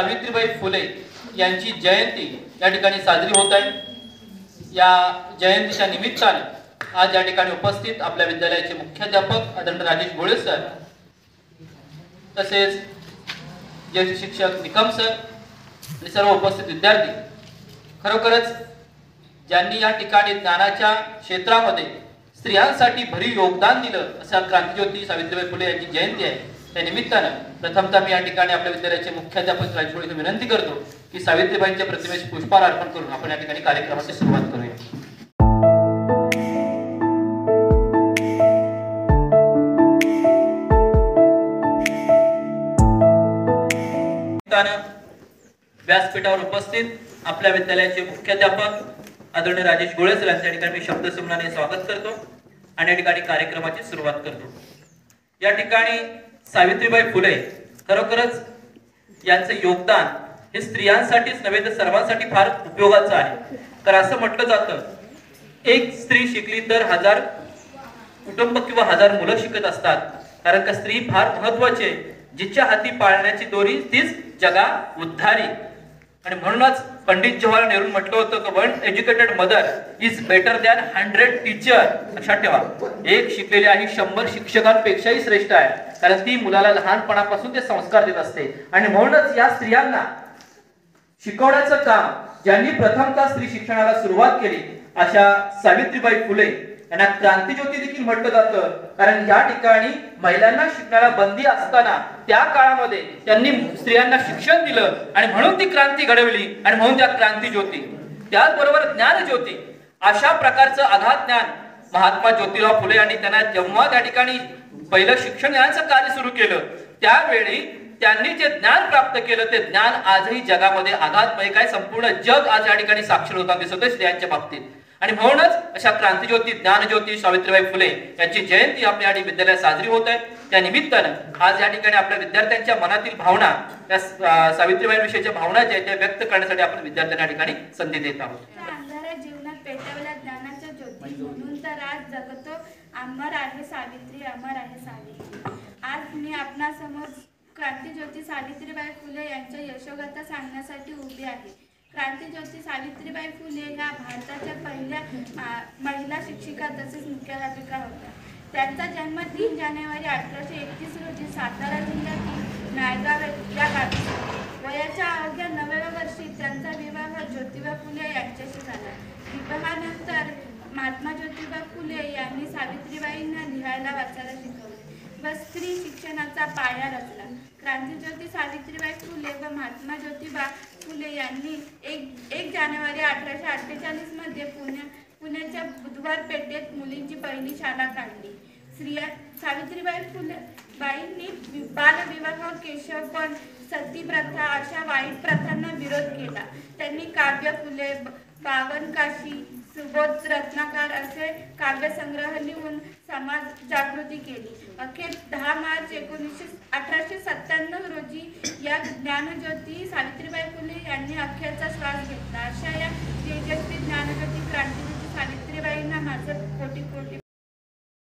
सावित्रीबाई फुले यांची जयंती या ठिकाणी साजरी होत आहे। या जयंतीच्या निमित्ताने आज या ठिकाणी उपस्थित आपल्या विद्यालयाचे मुख्याध्यापक आदरणीय राजेश गोळे सर, तसेच ज्येष्ठ शिक्षक निकम सर आणि सर्व उपस्थित विद्यार्थी, खरोखरच ज्यांनी या ठिकाणी ज्ञानाच्या क्षेत्रामध्ये स्त्रियांसाठी भरीव योगदान दिलं अशा क्रांतिज्योती सावित्रीबाई फुले यांची जयंती आहे। त्या निमित्तानं प्रथमतः मी या ठिकाणी आपल्या विद्यालयाचे मुख्याध्यापक राजेश गोळे विनंती करतो की सावित्रीबाईंच्या प्रतिमेस पुष्पहार अर्पण करून आपण या ठिकाणी कार्यक्रमाची सुरुवात करूया। व्यासपीठावर उपस्थित आपल्या विद्यालयाचे मुख्याध्यापक आदरणीय राजेश गोळे सर यांच्या ठिकाणी मी शब्दसंम्मानाने स्वागत करतो आणि या ठिकाणी कार्यक्रमाची सुरुवात करतो। या ठिकाणी सावित्रीबाई फुले खरोखरच यांचे योगदान हे स्त्रियांसाठीच नव्हे तर सर्वांसाठी फार उपयोगाचं आहे। तर असं म्हटलं जातं, एक स्त्री शिकली तर 1000 कुटुंब किंवा 1000 मुलं शिकत असतात, कारण का स्त्री फार महत्त्वाची आहे। जिच्या हाती पाळण्याची दोरी तीच जगा उद्धारी। आणि म्हणूनच पंडित जवाहरलाल नेहरू म्हटलं होतं की one educated mother is better than 100 teacher. लक्षात ठेवा, एक शिकलेली आई 100 शिक्षकांपेक्षाही श्रेष्ठ आहे, कारण ती मुलाला लहानपणापासून ते संस्कार देत असते। आणि म्हणूनच या स्त्रियांना शिकवण्याचं काम ज्यांनी प्रथमतः स्त्री शिक्षणाला सुरुवात केली अशा सावित्रीबाई फुले यांना क्रांतिज्योती देखील म्हटलं जातं, कारण या ठिकाणी महिलांना शिकण्याला बंदी असताना त्या काळामध्ये त्यांनी स्त्रियांना शिक्षण दिलं आणि म्हणून ती क्रांती घडवली आणि म्हणून त्या क्रांतिज्योती। त्याचबरोबर ज्ञानज्योती अशा प्रकारचं अगाध ज्ञान महात्मा ज्योतिराव फुले यांनी त्यांना जेव्हा त्या ठिकाणी पहिलं शिक्षण याचं कार्य सुरू केलं त्यावेळी त्यांनी जे ज्ञान प्राप्त केलं ते ज्ञान आजही जगामध्ये अगाधमय काय संपूर्ण जग आज या ठिकाणी साक्षर होताना दिसत आहे स्त्रियांच्या बाबतीत। आणि म्हणूनच अशा क्रांतिज्योती ज्ञानज्योती सावित्रीबाई फुले यांची जयंती आपल्या विद्यालयात साजरी होत आहे। त्या निमित्तानं आज या ठिकाणी आपल्या विद्यार्थ्यांच्या मनातील भावना, त्या सावित्रीबाई विषयीच्या भावना ज्या त्या व्यक्त करण्यासाठी आपण विद्यार्थ्यांना या ठिकाणी संधी देत आहोत। अंधाऱ्या जीवनात पेटवल्या ज्ञानाच्या ज्योती, म्हणून तर आज जगतो अमर आहे सावित्री, अमर आहे सावित्री। आज मी आपणासमोर क्रांतिज्योती सावित्रीबाई फुले यांच्या यशोगाथा सांगण्यासाठी उभी आहे। क्रांतिज्योती सावित्रीबाई फुले ह्या भारताच्या पहिल्या महिला शिक्षिका तसेच मुख्याध्यापिका होत्या। त्यांचा जन्म 3 जानेवारी 1831 रोजी सातारा जिल्ह्यातील नायगाव या गावी झाला। वयाच्या अवघ्या 9व्या वर्षी त्यांचा विवाह ज्योतिबा फुले यांच्याशी झाला। विवाहानंतर महात्मा ज्योतिबा फुले यांनी सावित्रीबाईंना लिहायला वाचायला शिकवले व स्त्री शिक्षणाचा पाया रचला। क्रांतिज्योती सावित्रीबाई फुले व महात्मा ज्योतिबा फुले यांनी 1 जानेवारी 1848 मध्ये पुण्याच्या बुधवार पेठेत मुलींची पहिली शाळा काढली। सावित्रीबाई फुले बाईंनी बालविवाह, केशवपण, सतीप्रथा अशा वाईट प्रथांना विरोध केला। त्यांनी काव्य फुले, पावनकाशी, सुबोध रत्नाकर असे काव्यसंग्रह लिहून समाज जागृती केली। अखेर 10 मार्च 1897 रोजी या ज्ञानज्योती सावित्रीबाई फुले यांनी अखेरचा श्वास घेतला। अशा या तेजस्वी ज्ञानज्योती क्रांतिज्योती सावित्रीबाईंना माझे कोटी कोटी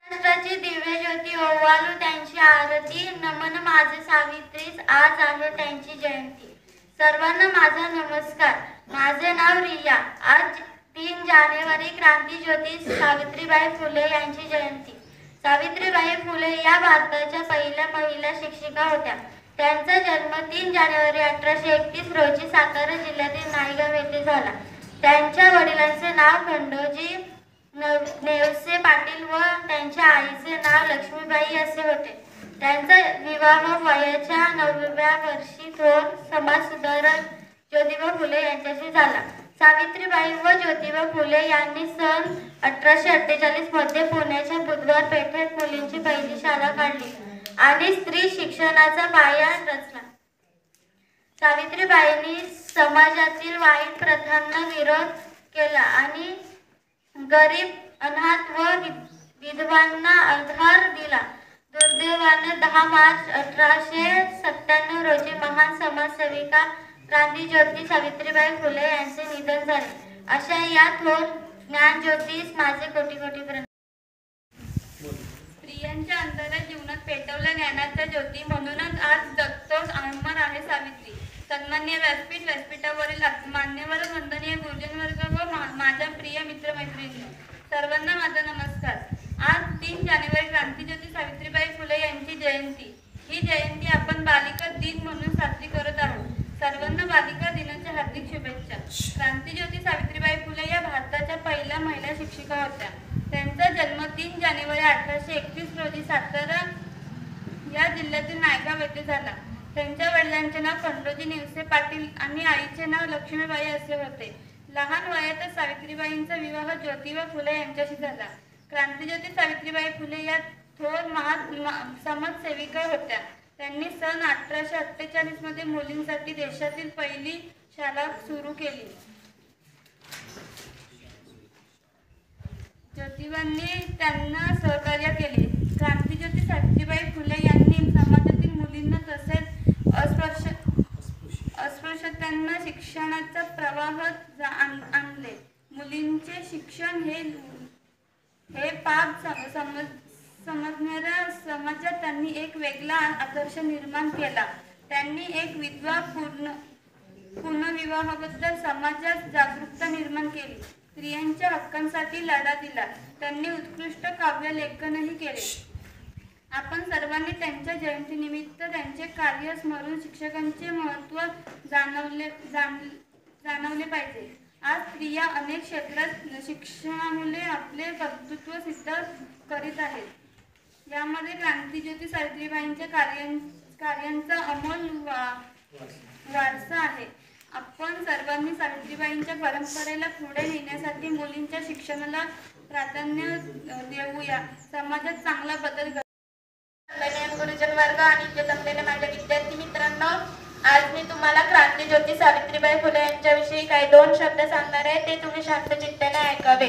राष्ट्राची दिव्य ज्योती ओवाळू त्यांची आरती, नमन माझे सावित्रीस, आज आहे त्यांची जयंती। सर्वांना माझा नमस्कार। माझे नाव रिया। आज 3 जानेवारी क्रांतिज्योती सावित्रीबाई फुले यांची जयंती। सावित्रीबाई फुले या भारताच्या पहिल्या महिला शिक्षिका होत्या। त्यांचा जन्म 3 जानेवारी 1831 रोजी सातारा जिल्ह्यातील नायगाव येथे झाला। त्यांच्या वडिलांचे नाव खंडोजी नेवसे पाटील व त्यांच्या आईचे नाव लक्ष्मीबाई असे होते। त्यांचा विवाह वयाच्या 9व्या वर्षी थोर समाजसुधारक ज्योतिबा फुले यांच्याशी झाला। सावित्रीबाई व ज्योतिबा फुले यांनी सन 1848 मध्ये पुण्याच्या बुधवार पेठेत मुलींची पहिली शाळा काढली आणि स्त्री शिक्षणाचा पाया रचला। सावित्रीबाईंनी समाजातील वाईट प्रथांना विरोध केला आणि गरीब, अनाथ व विधवांना आधार दिला। दुर्दैवाने 10 मार्च 1897 रोजी महान समाजसेविका क्रांतिज्योती सावित्रीबाई फुले यांचे निधन झाले। अशा या थोर ज्ञानज्योतीस माझे कोटी कोटी प्रणाम। स्त्रियांच्या अंधाऱ्या जीवनात पेटवल्या ज्ञानाच्या ज्योती, म्हणूनच आज जगतो अमर आहे सावित्री। सन्माननीय व्यासपीठ, व्यासपीठावरील मान्यवर वंदनीय गुरुजन वर्ग व माझ्या प्रिय मित्रमैत्रिणी, सर्वांना माझा नमस्कार. आज 3 जानेवारी क्रांतीज्योती सावित्रीबाई फुले यांची जयंती. ही जयंती आपण बालिका दिन म्हणून साजरी करत आहोत. सर्वांना बालिका दिनाच्या हार्दिक शुभेच्छा. क्रांतीज्योती सावित्रीबाई फुले या भारताच्या पहिल्या महिला शिक्षिका होत्या. त्यांचा जन्म 3 जानेवारी 1831 रोजी सातारा या जिल्ह्यातील नायगाव येथे झाला. त्यांच्या वडिलांचे नाव खंडोजी निवसे पाटील आणि आईचे नाव लक्ष्मीबाई असे होते. लहान वयातच सावित्रीबाईंचा विवाह ज्योतिबा फुले यांच्याशी झाला. क्रांतीज्योती सावित्रीबाई फुले या थोर समाजसेविका होत्या. त्यांनी सन 1848 मध्ये मुलींसाठी देशातील पहिली शाळा सुरू केली. ज्योतिबांनी त्यांना सहकार्य केले. क्रांतीज्योती सावित्रीबाई फुले यांनी समाजातील मुलींना तसेच अस्पृश्यतांना शिक्षणाचा प्रवाह आणले. मुलींचे शिक्षण हे पाप समजणाऱ्या समाजात त्यांनी एक वेगळा आदर्श निर्माण केला. त्यांनी एक विधवा पुनर्विवाहाबद्दल समाजात जागरूकता निर्माण केली. स्त्रियांच्या हक्कांसाठी लढा दिला. त्यांनी उत्कृष्ट काव्य लेखनही केले. आपण सर्वांनी त्यांच्या जयंतीनिमित्त त्यांचे कार्य स्मरून शिक्षकांचे महत्त्व जाणवले पाहिजे. आज स्त्रिया अनेक क्षेत्रात शिक्षणामुळे आपले कर्तृत्व सिद्ध करीत आहेत. यामध्ये क्रांतीज्योती सावित्रीबाईंच्या कार्यांचा अमोल वारसा आहे. आपण सर्वांनी सावित्रीबाईंच्या परंपरेला पुढे नेण्यासाठी मुलींच्या शिक्षणाला प्राधान्य देऊया. समाजात चांगला बदल गुरुजन वर्ग आणि इथे जमलेल्या माझ्या विद्यार्थी मित्रांनो, आज मी तुम्हाला क्रांतीज्योती सावित्रीबाई फुले यांच्याविषयी काही 2 शब्द सांगणार आहे. ते तुम्ही शांत चित्ताने ऐकावे.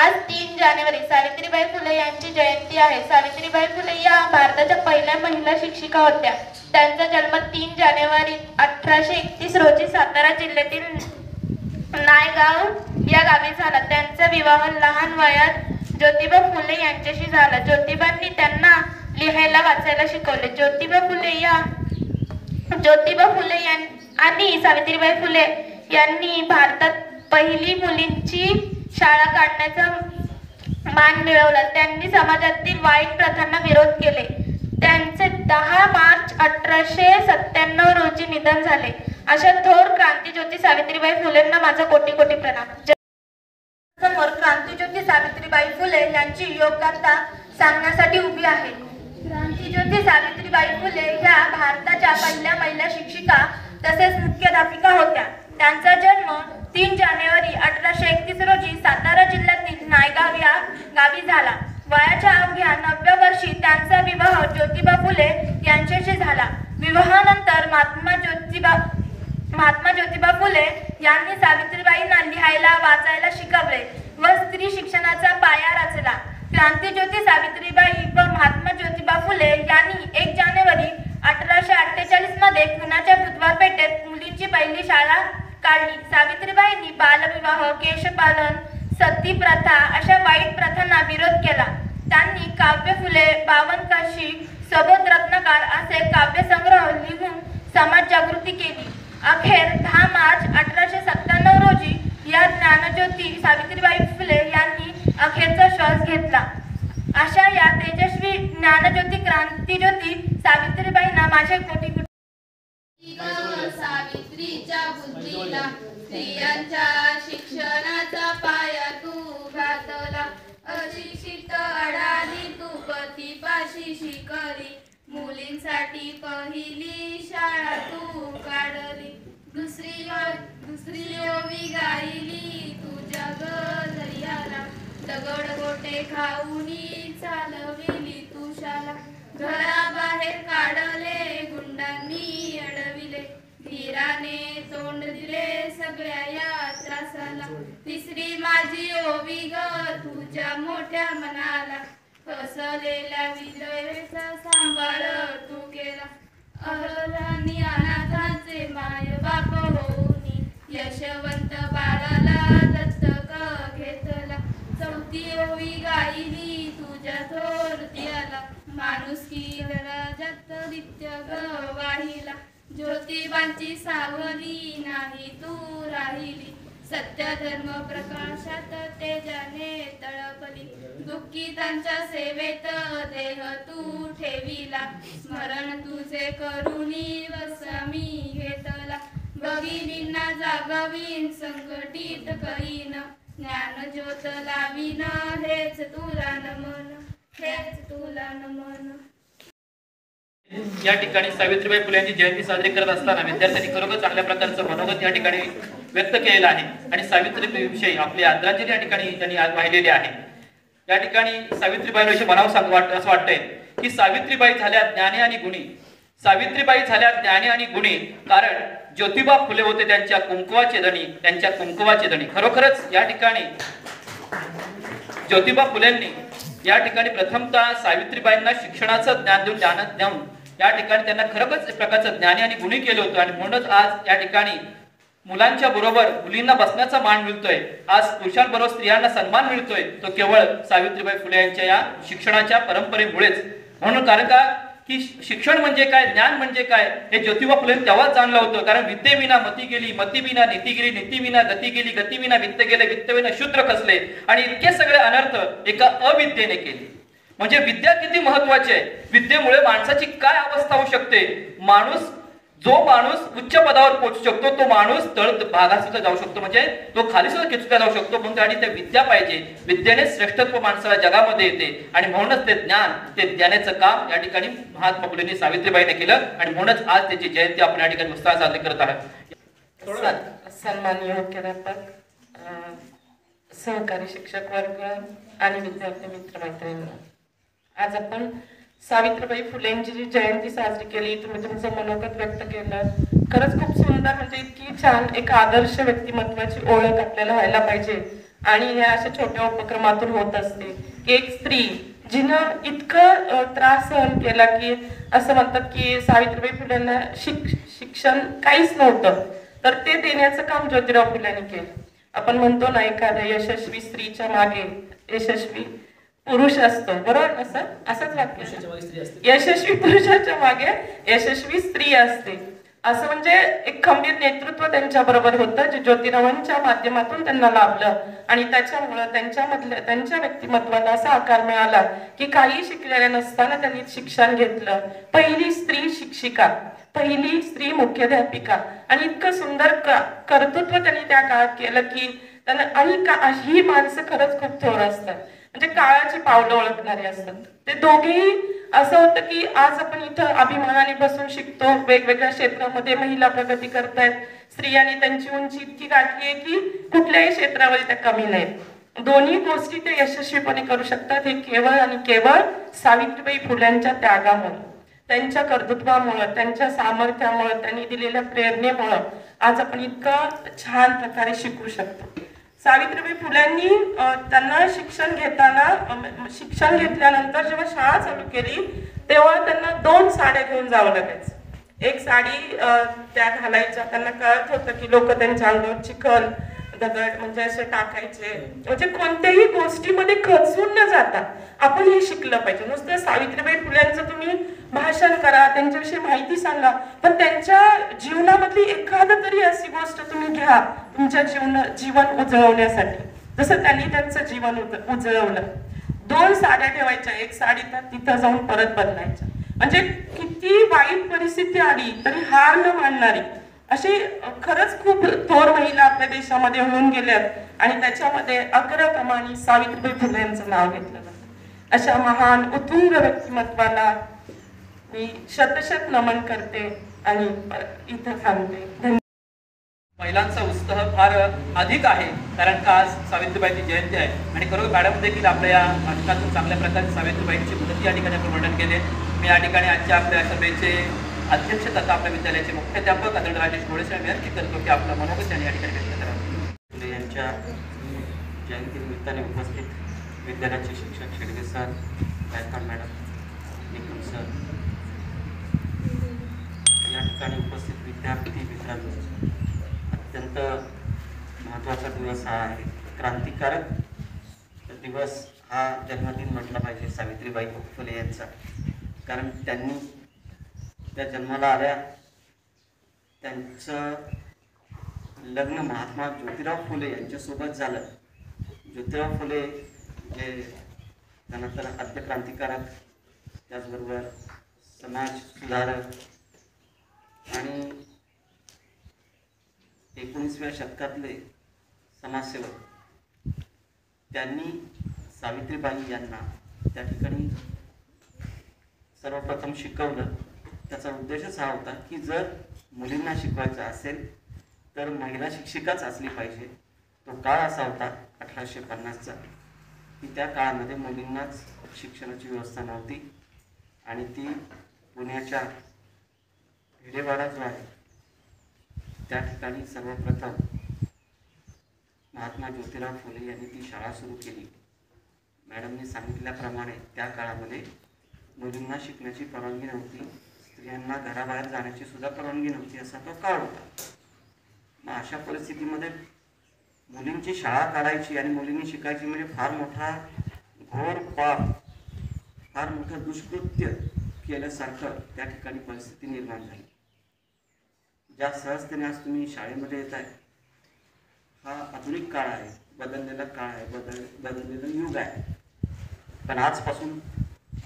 आज 3 जानेवारी सावित्रीबाई फुले यांची जयंती आहे. सावित्रीबाई फुले या भारताच्या पहिल्या महिला शिक्षिका होत्या. त्यांचा जन्म 3 जानेवारी 1831 रोजी सातारा जिल्ह्यातील नायगाव या गावी झाला. त्यांचा विवाह लहान वयात ज्योतिबा फुले यांच्याशी झाला. ज्योतिबांनी त्यांना लिहायला वाचायला शिकवले. ज्योतिबा फुले आणि सावित्रीबाई फुले यांनी भारतात पहिली मुलींची शाळा काढण्याचा मान मिळवला. त्यांनी समाजातील वाईट प्रथांना विरोध केले. त्यांचे 10 मार्च 1897 रोजी निधन झाले. अशा थोर क्रांतीज्योती सावित्रीबाई फुलेंना माझा कोटी कोटी प्रणाम. समोर क्रांतीज्योती सावित्रीबाई फुले यांची योगगाथा सांगण्यासाठी उभी आहे. क्रांतीज्योती सावित्रीबाई फुले ह्या भारताच्या पहिल्या महिला शिक्षिका तसेच मुख्याध्यापिका होत्या. त्यांचा जन्म 3 जानेवारी 1831 रोजी सातारा जिल्ह्यातील नायगाव या गावी झाला. वयाच्या अवघ्या 90 वर्षी त्यांचा विवाह ज्योतिबा फुले यांच्याशी झाला. विवाहानंतर महात्मा ज्योतिबा फुले यांनी सावित्रीबाईंना लिहायला वाचायला शिकवले व स्त्री शिक्षणाचा पाया रचला. क्रांतीज्योती सावित्रीबाई व महात्मा ज्योतिबा फुले यांनी 1 जानेवारी 1848 मध्ये पुण्याच्या बुधवार पेठेत मुलींची पहिली शाळा काढली. सावित्रीबाईंनी बालविवाह, केशपालन, सती प्रथा अशा वाईट प्रथांना विरोध केला. त्यांनी काव्य फुले, 52 काशी, सबोध रत्नकार असे काव्यसंग्रह लिहून समाज जागृती केली. अखेर 10 मार्च 1897 रोजी या ज्ञानज्योती सावित्रीबाई फुले यांनी अखेरचा श्वास घेतला. अशा या तेजस्वी ज्ञानज्योती क्रांतीज्योती सावित्रीबाईंना माझे कोटी कोटी. सावित्रीच्या बुद्धीला स्त्रियांच्या शिक्षणाचा पाया तू घातला. अशिक्षित अडाणी तू पतीपाशी शिकली. मुलींसाठी पहिली शाळा तू काढली. दुसरी ओवी गायली तुझ्या गजरियाला. दगड गोटे खाऊनी चालविली तू शाला. घराबाहेर काढले गुंडांनी अडविले. धीराने तोंड दिले सगळ्या या त्रासाला. तिसरी माझी ओवी ग तुझ्या मोठ्या मनाला. फसलेल्या विधवेचा सांभाळ तू केला. अरणी अनाथांचे माय बाप होऊनी. यशवंत बाळाला दत्तक घेतला. चौथी ओवी गायली तुझ्या थोरत्याला. माणुसकी राजात नित्य ग वाहिला. ज्योतिबांची सावली नाही तू राहिली, सत्य धर्म प्रकाशात तेजाने तळपली, दुःखितांच्या सेवेत देह तू ठेविला, स्मरण तुझे करुणी वसमी घेतला, भगिनींना जागवीन संकटित करीन, ज्ञान ज्योत लावीन, हेच तुला नमन, हेच तुला नमन. या ठिकाणी सावित्रीबाई फुले यांची जयंती साजरी करत असताना विद्यार्थ्यांनी खरोखर चांगल्या प्रकारचं मनोगत या ठिकाणी व्यक्त केलेलं आहे आणि सावित्रीबाई विषयी आपली आदरांजली या ठिकाणी त्यांनी आज वाहिलेली आहे. या ठिकाणी सावित्रीबाईंविषयी म्हणावं असं वाटतंय की सावित्रीबाई झाल्या ज्ञानी आणि गुणी, सावित्रीबाई झाल्या ज्ञानी आणि गुणी, कारण ज्योतिबा फुले होते त्यांच्या कुंकवाचे धनी, त्यांच्या कुंकवाचे धनी. खरोखरच या ठिकाणी ज्योतिबा फुलेंनी या ठिकाणी प्रथमतः सावित्रीबाईंना शिक्षणाचं ज्ञान देऊन या ठिकाणी त्यांना खरंच एक प्रकारचं ज्ञानी आणि गुणी केलं होतं आणि म्हणूनच आज या ठिकाणी मुलांच्या बरोबर मुलींना बसण्याचा मान मिळतोय, आज पुरुषांबरोबर स्त्रियांना सन्मान मिळतोय, तो केवळ सावित्रीबाई फुले यांच्या या शिक्षणाच्या परंपरेमुळेच. म्हणून कारण का की शिक्षण म्हणजे काय, ज्ञान म्हणजे काय हे ज्योतिबा फुले तेव्हाच जाणलं होतं. कारण विद्येविना मती गेली, मतीविना नीती गेली, नीतीविना गती गेली, गतीविना वित्त गेले, वित्तविना शूद्र खचले आणि इतके सगळे अनर्थ एका अविद्येने केले. म्हणजे विद्या किती महत्वाची आहे. विद्येमुळे माणसाची काय अवस्था होऊ शकते. जो माणूस उच्च पदावर पोहोचू शकतो तो माणूस तळ भागात सुद्धा जाऊ शकतो, म्हणजे तो खाली सुद्धा खेचून जाऊ शकतो. म्हणून त्यासाठी त्या विद्या पाहिजे. विद्येने श्रेष्ठत्व माणसाला जगामध्ये येते आणि म्हणूनच ते ज्ञान, ते ज्ञानाचं काम या ठिकाणी महात्मा फुलेंनी सावित्रीबाईने केलं आणि म्हणूनच आज त्याची जयंती आपण या ठिकाणी उत्साह साजरी करत आहोत. सन्माननीय मुख्याध्यापक, सहकारी शिक्षक वर्ग आणि विद्यार्थी मित्रमैत्रिणी, आज आपण सावित्रीबाई फुलेंची जी जयंती साजरी केली, तुम्ही तुमचं मनोगत व्यक्त केलं. खरंच खूप सुंदर, म्हणजे इतकी छान एक आदर्श व्यक्तिमत्वाची ओळख आपल्याला व्हायला पाहिजे आणि हे अशा छोट्या उपक्रमातून होत असते की एक स्त्री जिनं इतकं त्रास सहन केला की असं म्हणतात की सावित्रीबाई फुलेंना शिक्षण काहीच नव्हतं, तर ते देण्याचं काम ज्योतिराव फुल्यांनी केलं. आपण म्हणतो ना, एखाद्या यशस्वी स्त्रीच्या मागे यशस्वी पुरुष असतो, बरोबर? असंच वाक्य, यशस्वी पुरुषाच्या मागे यशस्वी स्त्री असते, असं म्हणजे एक खंबीर नेतृत्व त्यांच्या बरोबर होतं, जे ज्योतिरावांच्या माध्यमातून त्यांना लाभलं आणि त्याच्यामुळं त्यांच्या व्यक्तिमत्वाला असा आकार मिळाला की काही शिकलेल्या नसताना त्यांनी शिक्षण घेतलं. पहिली स्त्री शिक्षिका, पहिली स्त्री मुख्याध्यापिका आणि इतकं सुंदर कर्तृत्व त्यांनी त्या काळात केलं की त्यांना, आणि ही माणसं खरंच खूप थोर असतात, म्हणजे काळाची पावलं ओळखणारे असतात. ते दोघेही असं होतं की आज आपण इथं अभिमानाने बसून शिकतो, वेगवेगळ्या क्षेत्रामध्ये महिला प्रगती करतायत, स्त्रियांनी त्यांची उंची इतकी गाठली आहे की कुठल्याही क्षेत्रामध्ये त्या कमी नाहीत. दोन्ही गोष्टी ते यशस्वीपणे करू शकतात. हे केवळ आणि केवळ सावित्रीबाई फुल्यांच्या त्यागामुळे, त्यांच्या कर्तृत्वामुळं, त्यांच्या सामर्थ्यामुळं, त्यांनी दिलेल्या प्रेरणेमुळं आज आपण इतकं छान प्रकारे शिकू शकतो. सावित्रीबाई फुल्यांनी त्यांना शिक्षण घेतल्यानंतर जेव्हा शाळा चालू केली तेव्हा त्यांना 2 साड्या घेऊन जावं लागायचं. एक साडी त्या घालायच्या, त्यांना कळत होतं की लोक त्यांच्या अंगावर चिखल दगड म्हणजे असे टाकायचे, म्हणजे कोणत्याही गोष्टीमध्ये खचून न जाता आपण हे शिकलं पाहिजे. नुसतं सावित्रीबाई फुल्यांचं तुम्ही भाषण करा, त्यांच्याविषयी माहिती सांगा, पण त्यांच्या जीवनामधली एखादं तरी अशी गोष्ट तुम्ही घ्या तुमच्या जीवन उजळवण्यासाठी, जसं त्यांनी त्यांचं जीवन उजळवलं. 2 साड्या ठेवायच्या, एक साडी तर तिथं जाऊन परत बदलायच्या, म्हणजे किती वाईट परिस्थिती आली तरी हार न मानणारी अशी खरंच खूप थोर महिला आपल्या देशामध्ये होऊन गेल्यात आणि त्याच्यामध्ये अग्रक्रमाने सावित्रीबाई फुले यांचं नाव घेतलं जातं. अशा महान उत्तुंग व्यक्तिमत्वाला मी शतशत नमन करते आणि इथं थांबते. महिलांचा उत्साह फार अधिक आहे, कारण का आज सावित्रीबाईंची जयंती आहे आणि खरोखर मॅडम देखील आपल्या या नाटकातून चांगल्या प्रकारे सावित्रीबाईंची मुदती या ठिकाणी आपण वर्णन केले. मी या ठिकाणी आजच्या आपल्या सभेचे अध्यक्ष तथा आपल्या विद्यालयाचे मुख्याध्यापक आदरणीय राजेश गोळे साहेब विनंती करतो की आपलं मनोगत त्यांनी या ठिकाणी व्यक्त करावं. फुले यांच्या जयंतीनिमित्ताने उपस्थित विद्यालयाचे शिक्षक Shedge sir, Gaikwad madam, Nikul sir, या ठिकाणी उपस्थित विद्यार्थी मित्रांनो, अत्यंत महत्त्वाचा दिवस हा आहे. क्रांतिकारक दिवस हा जन्मदिन म्हटला पाहिजे सावित्रीबाई फुले यांचा, कारण त्यांनी त्या जन्माला आल्या त्यांचं लग्न महात्मा ज्योतिराव फुले यांच्यासोबत झालं. ज्योतिराव फुले जे त्यानंतर आद्य क्रांतिकारक, त्याचबरोबर समाज सुधारक आणि 19व्या शतकातले समाजसेवक, त्यांनी सावित्रीबाई यांना त्या ठिकाणी सर्वप्रथम शिकवलं. त्याचा उद्देशच हा होता की जर मुलींना शिकवायचं असेल तर महिला शिक्षिकाच असली पाहिजे. तो काळ असा होता 1850चा की त्या काळामध्ये मुलींनाच शिक्षणाची व्यवस्था नव्हती आणि ती पुण्याच्या भिडेवाडा जो आहे त्या ठिकाणी सर्वप्रथम महात्मा ज्योतिराव फुले यांनी ती शाळा सुरू केली. मॅडमने सांगितल्याप्रमाणे त्या काळामध्ये मुलींना शिकण्याची परवानगी नव्हती, स्त्रियांना घराबाहेर जाण्याची सुद्धा परवानगी नव्हती, असा तो काळ होता. मग अशा परिस्थितीमध्ये मुलींची शाळा काढायची आणि मुलींनी शिकायची म्हणजे फार मोठा घोर पाप, फार मोठं दुष्कृत्य केल्यासारखं त्या ठिकाणी परिस्थिती निर्माण झाली. ज्या सहजतेने आज तुम्ही शाळेमध्ये येत आहे, हा आधुनिक काळ आहे, बदललेला काळ आहे, बदललेलं युग आहे. पण आजपासून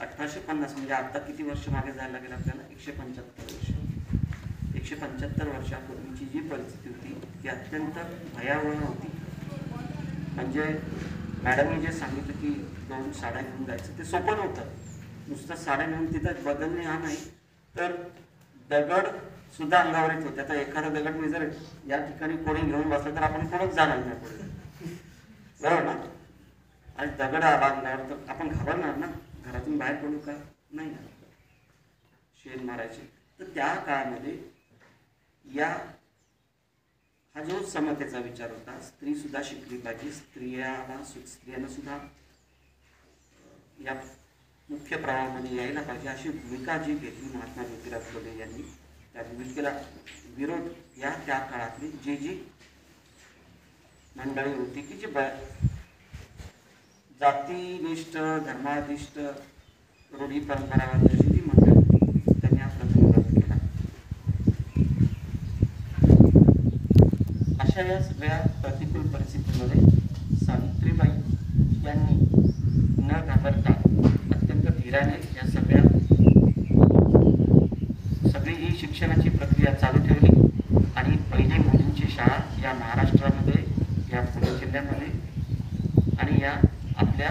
1850 म्हणजे आता किती वर्ष मागे जायला लागेल आपल्याला? 175 वर्ष. 175 वर्षापूर्वीची जी परिस्थिती होती ती अत्यंत भयावह होती. म्हणजे मॅडमने जे सांगितलं की 2 साड्या घेऊन जायचं, ते सोपं नव्हतं. नुसतं साड्या घेऊन तिथं बदलणे हा नाही, तर दगड सुद्धा अंगावर येत होते. आता एखादा दगड मी जर या ठिकाणी कोणी घेऊन बसलं तर आपण कोणच जाणार नाही पुढे, बरोबर ना? आणि दगड आला अंगावर तर आपण घाबरणार ना, घरातून बाहेर पडू का? नाही ना, शेर मारायचे. तर त्या काळामध्ये हा जो समतेचा विचार होता, स्त्री सुद्धा शिकली पाहिजे, स्त्रियांना सुद्धा या मुख्य प्रवाहामध्ये यायला पाहिजे, अशी भूमिका जी घेतली महात्मा ज्योतिराव फुले यांनी, त्या भूमिकेला विरोध या त्या काळातली जी मंडळी होती की जी जातीनिष्ठ, धर्माधिष्ठ, रूढी परंपरावादी अशी जी मंडळी होती, त्यांनी हा प्रथम विरोध केला. अशा या सगळ्या प्रतिकूल परिस्थितीमध्ये सावित्रीबाई यांनी न घाबरता अत्यंत धीराने या सगळी ही शिक्षणाची प्रक्रिया चालू ठेवली आणि पहिली मुलींची शाळा या महाराष्ट्रामध्ये, या पुणे जिल्ह्यामध्ये आणि या आपल्या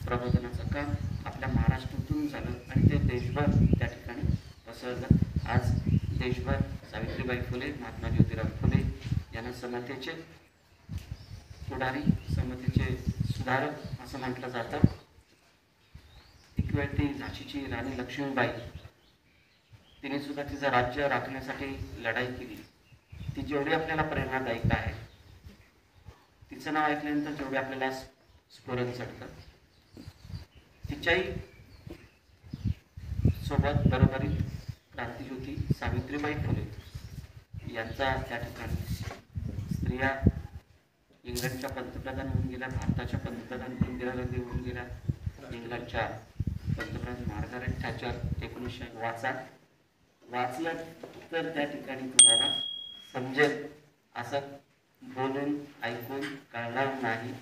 प्रबोधनाचं काम आपल्या महाराष्ट्रातून झालं आणि ते देशभर त्या ठिकाणी पसरलं. आज देशभर सावित्रीबाई फुले, महात्मा ज्योतिराव फुले यांना समतेचे पुढारी, समतेचे सुधारक असं म्हटलं जातं. एक वेळ ती झाशीची राणी लक्ष्मीबाई, तिने सुद्धा तिचं राज्य राखण्यासाठी लढाई केली. ती जेवढी आपल्याला प्रेरणादायक आहे, तिचं नाव ऐकल्यानंतर जेवढे आपल्याला स्फुरण चढतं, तिच्याही सोबत बरोबरीत क्रांतिज्योती सावित्रीबाई फुले यांचा त्या ठिकाणी स्त्रिया इंग्लंडच्या पंतप्रधान होऊन गेल्या, भारताच्या पंतप्रधान इंदिरा गांधी होऊन गेल्या, इंग्लंडच्या पंतप्रधान मार्गारेट थॅचर 1900 वाचलं तर त्या ठिकाणी तुम्हाला समजेल. असं बोलून ऐकून कळणार नाही.